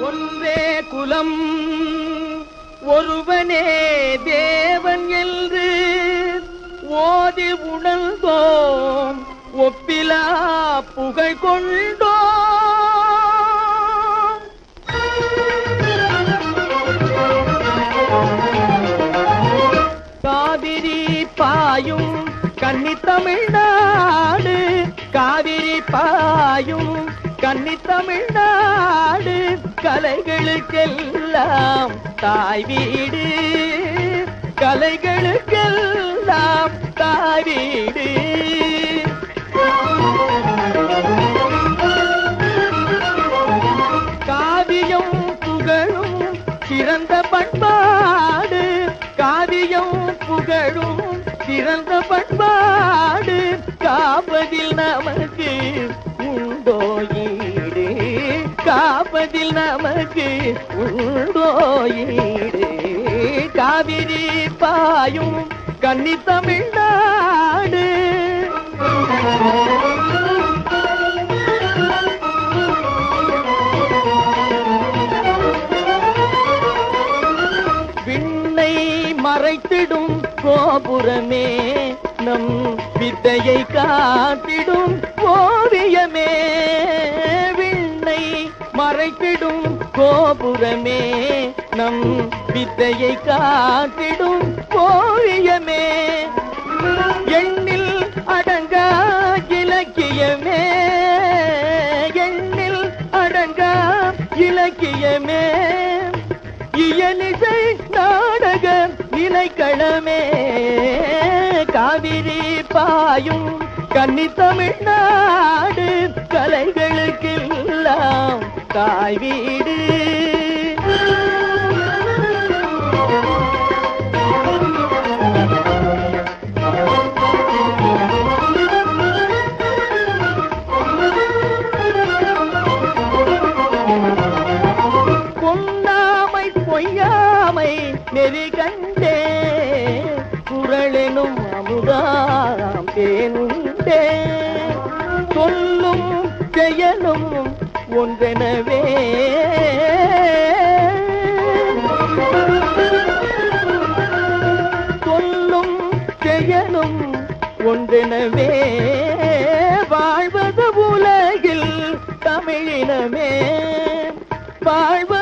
ஒன்றே குலம் ஒருவனே தேவன் என்று ஓதி உணர்ந்தோம், ஒப்பிலா புகழ் கொண்டோம். காவிரி பாயும் கன்னி தமிழ்நாடு, காவிரி பாயும் கன்னி தமிழ்நாடு, கலைகளுக்கெல்லாம் தாய் வீடு, கலைகளுக்கெல்லாம் தாய் வீடு. காவியம் புகழும் சிறந்த பண்பாடு, காவியம் புகழும் சிறந்த பண்பாடு, காப்பதில் நமக்கு உண்டோ ஈடு, காப்பதில் நமக்கு உண்டோ ஈடு. காவிரி பாயும் கன்னி தமிழ்நாடு. விண்ணை மறைத்திடும் கோபுரமே, நம் வித்தையை காத்திடும் ஓவியமே. விண்ணை மறைத்திடும் கோபுரமே, நம் வித்தையை காத்திடும் ஓவியமே. எண்ணில் அடங்கா இலக்கியமே, எண்ணில் அடங்கா இலக்கியமே. இயலிசை நாடக நிலைக்களமே, காவிரி பாயும் கன்னி தமிழ்நாடு, கலைகளுக்கெல்லாம் தாய் வீடு. பொன்னாமை பொய்யாமை நெறி கண்டே, குரலெனும் அமுதாம் தேனுண்டே. சொல்லும் செயலும் ஒன்றெனவே, சொல்லும் செயலும் ஒன்றெனவே. வாழ்வது உலகில் தமிழினமே, வாழ்வது